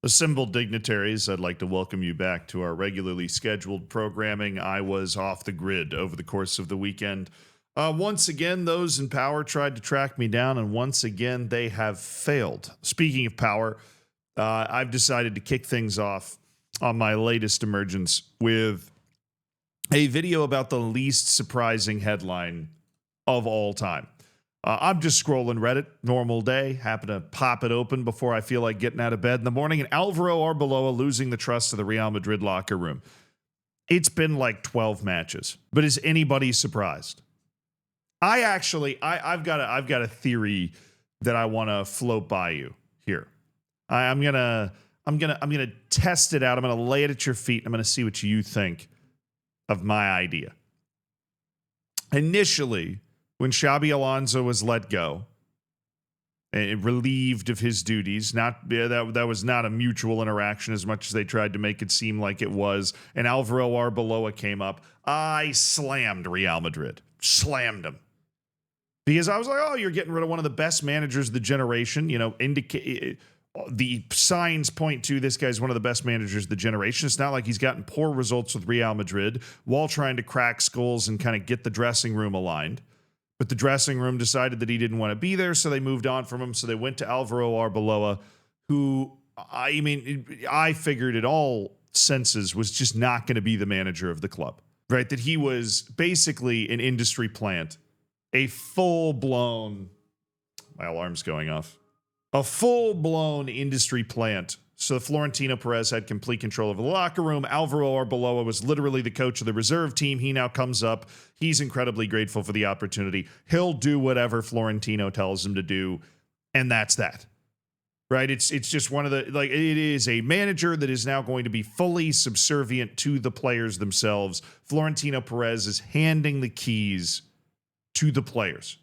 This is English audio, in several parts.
Assembled dignitaries, I'd like to welcome you back to our regularly scheduled programming. I was off the grid over the course of the weekend. Once again, those in power tried to track me down, and once again, they have failed. Speaking of power, I've decided to kick things off on my latest emergence with a video about the least surprising headline of all time. I'm just scrolling Reddit, normal day, happen to pop it open before I feel like getting out of bed in the morning, and Alvaro Arbeloa losing the trust of the Real Madrid locker room. It's been like 12 matches, but is anybody surprised? I've got a theory that I want to float by you here. I'm gonna test it out. I'm gonna lay it at your feet. I'm gonna see what you think of my idea. Initially, when Xabi Alonso was let go, relieved of his duties, that was not a mutual interaction as much as they tried to make it seem like it was, and Alvaro Arbeloa came up, I slammed Real Madrid. Slammed them. Because I was like, oh, you're getting rid of one of the best managers of the generation. The signs point to this guy's one of the best managers of the generation. It's not like he's gotten poor results with Real Madrid while trying to crack skulls and kind of get the dressing room aligned. But the dressing room decided that he didn't want to be there, so they moved on from him. So they went to Alvaro Arbeloa, who, I figured in all senses was just not going to be the manager of the club, right? That he was basically an industry plant, a full-blown, my alarm's going off, a full-blown industry plant. So Florentino Perez had complete control over the locker room. Alvaro Arbeloa was literally the coach of the reserve team. He now comes up. He's incredibly grateful for the opportunity. He'll do whatever Florentino tells him to do, and that's that. Right? It's just one of the, like, it is a manager that is now going to be fully subservient to the players themselves. Florentino Perez is handing the keys to the players.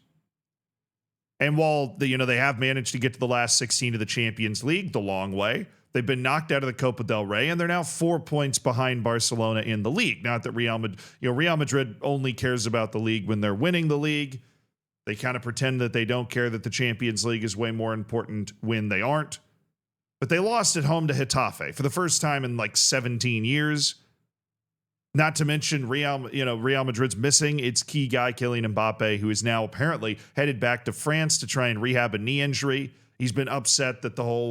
And while they have managed to get to the last 16 of the Champions League the long way, they've been knocked out of the Copa del Rey, and they're now 4 points behind Barcelona in the league. Not that Real Madrid only cares about the league when they're winning the league. They kind of pretend that they don't care that the Champions League is way more important when they aren't. But they lost at home to Getafe for the first time in like 17 years. Not to mention Real Madrid's missing its key guy, Kylian Mbappe, who is now apparently headed back to France to try and rehab a knee injury. He's been upset that the whole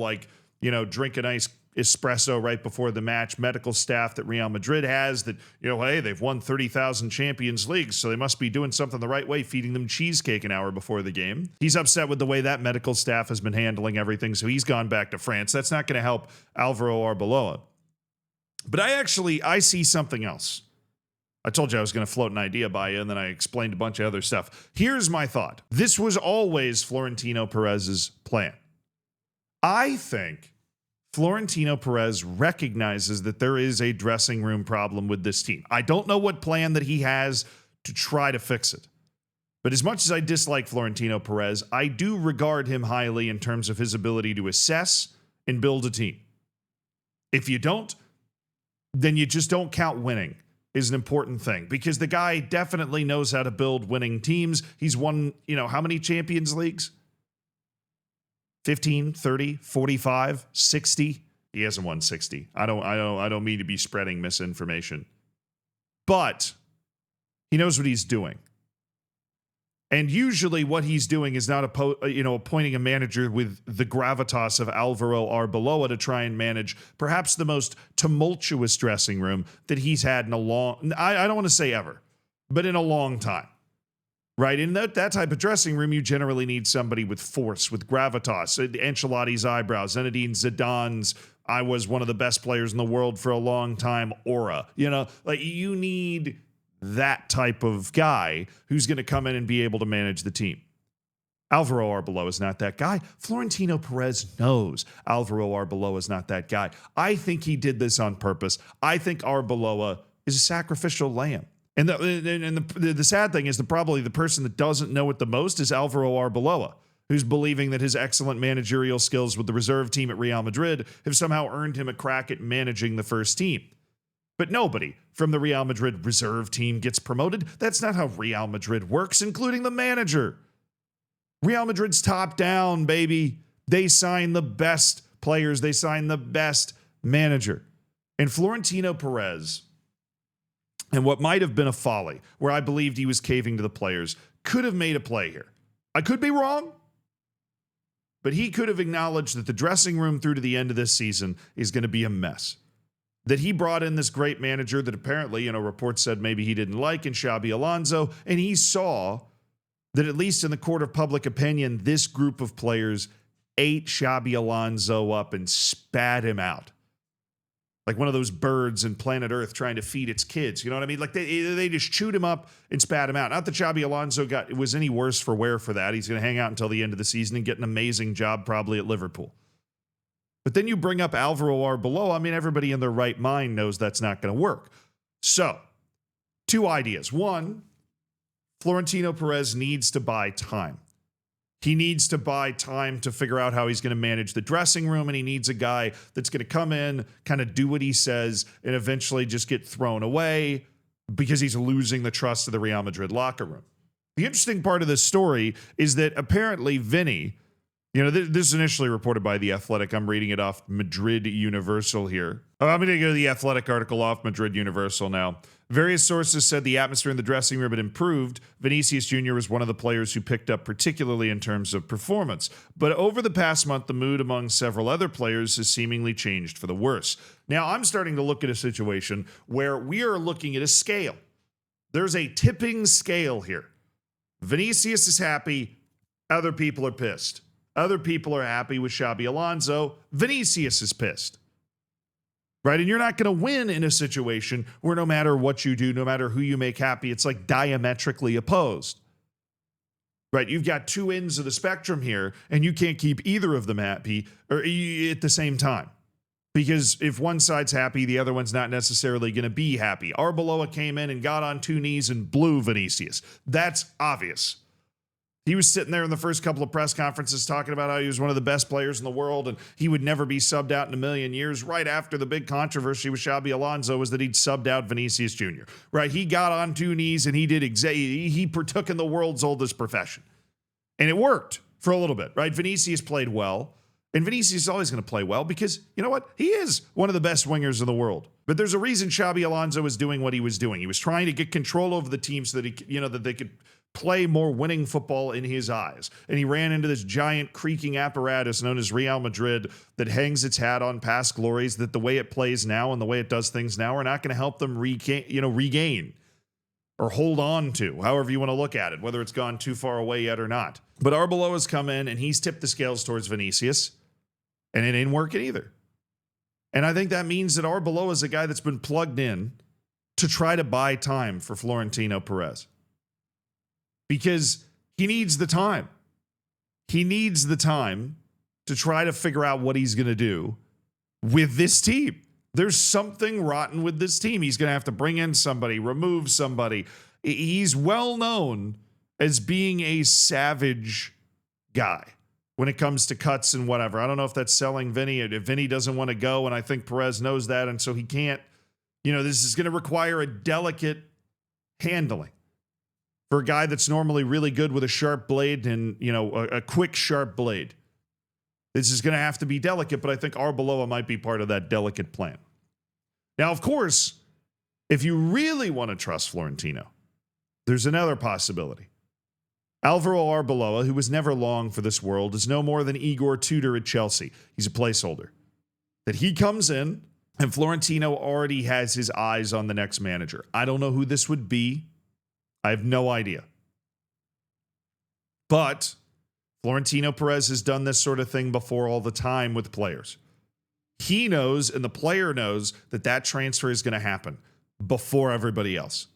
drink a nice espresso right before the match medical staff that Real Madrid has that, hey, they've won 30,000 Champions Leagues, so they must be doing something the right way, feeding them cheesecake an hour before the game. He's upset with the way that medical staff has been handling everything, so he's gone back to France. That's not going to help Alvaro Arbeloa. But I see something else. I told you I was going to float an idea by you, and then I explained a bunch of other stuff. Here's my thought. This was always Florentino Perez's plan. I think Florentino Perez recognizes that there is a dressing room problem with this team. I don't know what plan that he has to try to fix it. But as much as I dislike Florentino Perez, I do regard him highly in terms of his ability to assess and build a team. If you don't, then you just don't count winning is an important thing, because the guy definitely knows how to build winning teams. He's won, how many Champions Leagues? 15, 30, 45, 60. He hasn't won 60. I don't mean to be spreading misinformation. But he knows what he's doing. And usually what he's doing is not appointing a manager with the gravitas of Alvaro Arbeloa to try and manage perhaps the most tumultuous dressing room that he's had in I don't want to say ever, but in a long time. Right? In that type of dressing room, you generally need somebody with force, with gravitas. Ancelotti's eyebrows, Zinedine Zidane's, I was one of the best players in the world for a long time, aura. You need that type of guy who's going to come in and be able to manage the team. Alvaro Arbeloa is not that guy. Florentino Perez knows Alvaro Arbeloa is not that guy. I think he did this on purpose. I think Arbeloa is a sacrificial lamb. And the sad thing is that probably the person that doesn't know it the most is Alvaro Arbeloa, who's believing that his excellent managerial skills with the reserve team at Real Madrid have somehow earned him a crack at managing the first team. But nobody from the Real Madrid reserve team gets promoted. That's not how Real Madrid works, including the manager. Real Madrid's top down, baby. They sign the best players. They signed the best manager. And Florentino Perez, and what might have been a folly, where I believed he was caving to the players, could have made a play here. I could be wrong, but he could have acknowledged that the dressing room through to the end of this season is going to be a mess. That he brought in this great manager that apparently, reports said maybe he didn't like in Xabi Alonso, and he saw that at least in the court of public opinion, this group of players ate Xabi Alonso up and spat him out. Like one of those birds in planet Earth trying to feed its kids. You know what I mean? Like they just chewed him up and spat him out. Not that Xabi Alonso was any worse for wear for that. He's going to hang out until the end of the season and get an amazing job probably at Liverpool. But then you bring up Alvaro Arbeloa. I mean, everybody in their right mind knows that's not going to work. So, two ideas. One, Florentino Perez needs to buy time. He needs to buy time to figure out how he's going to manage the dressing room, and he needs a guy that's going to come in, kind of do what he says, and eventually just get thrown away because he's losing the trust of the Real Madrid locker room. The interesting part of this story is that apparently Vinny, this is initially reported by The Athletic. I'm reading it off Madrid Universal here. I'm going to go to the Athletic article off Madrid Universal now. Various sources said the atmosphere in the dressing room had improved. Vinicius Jr. was one of the players who picked up particularly in terms of performance. But over the past month, the mood among several other players has seemingly changed for the worse. Now, I'm starting to look at a situation where we are looking at a scale. There's a tipping scale here. Vinicius is happy. Other people are pissed. Other people are happy with Xabi Alonso. Vinicius is pissed. Right? And you're not going to win in a situation where no matter what you do, no matter who you make happy, it's like diametrically opposed. Right? You've got two ends of the spectrum here, and you can't keep either of them happy or at the same time. Because if one side's happy, the other one's not necessarily going to be happy. Arbeloa came in and got on two knees and blew Vinicius. That's obvious. He was sitting there in the first couple of press conferences talking about how he was one of the best players in the world and he would never be subbed out in a million years. Right after the big controversy with Xabi Alonso was that he'd subbed out Vinicius Jr. Right? He got on two knees and he partook in the world's oldest profession. And it worked for a little bit, right? Vinicius played well. And Vinicius is always going to play well because, you know what? He is one of the best wingers in the world. But there's a reason Xabi Alonso was doing what he was doing. He was trying to get control over the team so that that they could play more winning football in his eyes. And he ran into this giant creaking apparatus known as Real Madrid that hangs its hat on past glories that the way it plays now and the way it does things now are not going to help them regain or hold on to, however you want to look at it, whether it's gone too far away yet or not. But Arbeloa's come in and he's tipped the scales towards Vinicius, and it ain't working either. And I think that means that Arbeloa is a guy that's been plugged in to try to buy time for Florentino Perez. Because he needs the time. He needs the time to try to figure out what he's going to do with this team. There's something rotten with this team. He's going to have to bring in somebody, remove somebody. He's well known as being a savage guy when it comes to cuts and whatever. I don't know if that's selling Vinny. If Vinny doesn't want to go, and I think Perez knows that, and so he can't. This is going to require a delicate handling for a guy that's normally really good with a sharp blade and, a quick, sharp blade. This is going to have to be delicate, but I think Arbeloa might be part of that delicate plan. Now, of course, if you really want to trust Florentino, there's another possibility. Alvaro Arbeloa, who was never long for this world, is no more than Igor Tudor at Chelsea. He's a placeholder. That he comes in, and Florentino already has his eyes on the next manager. I don't know who this would be. I have no idea. But Florentino Perez has done this sort of thing before all the time with players. He knows, and the player knows, that transfer is going to happen before everybody else.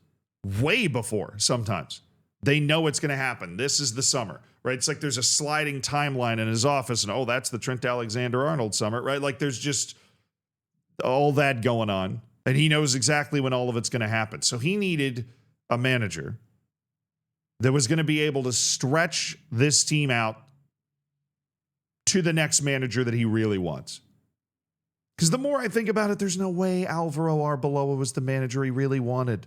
Way before, sometimes. They know it's going to happen. This is the summer, right? It's like there's a sliding timeline in his office, and that's the Trent Alexander-Arnold summer, right? Like there's just all that going on, and he knows exactly when all of it's going to happen. So he needed a manager that was going to be able to stretch this team out to the next manager that he really wants. Because the more I think about it, there's no way Alvaro Arbeloa was the manager he really wanted.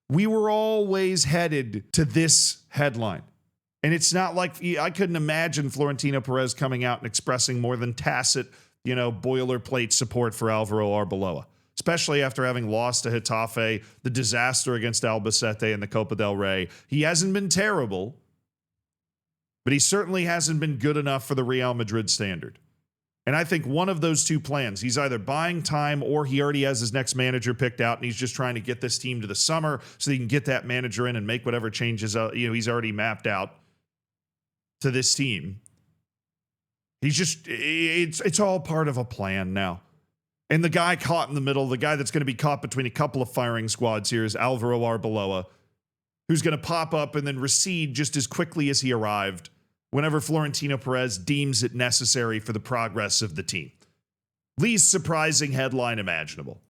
We were always headed to this headline. And it's not like I couldn't imagine Florentino Perez coming out and expressing more than tacit boilerplate support for Alvaro Arbeloa, especially after having lost to Getafe, the disaster against Albacete in the Copa del Rey. He hasn't been terrible, but he certainly hasn't been good enough for the Real Madrid standard. And I think one of those two plans, he's either buying time or he already has his next manager picked out and he's just trying to get this team to the summer so he can get that manager in and make whatever changes he's already mapped out to this team. It's all part of a plan now. And the guy caught in the middle, the guy that's going to be caught between a couple of firing squads here is Alvaro Arbeloa, who's going to pop up and then recede just as quickly as he arrived whenever Florentino Perez deems it necessary for the progress of the team. Least surprising headline imaginable.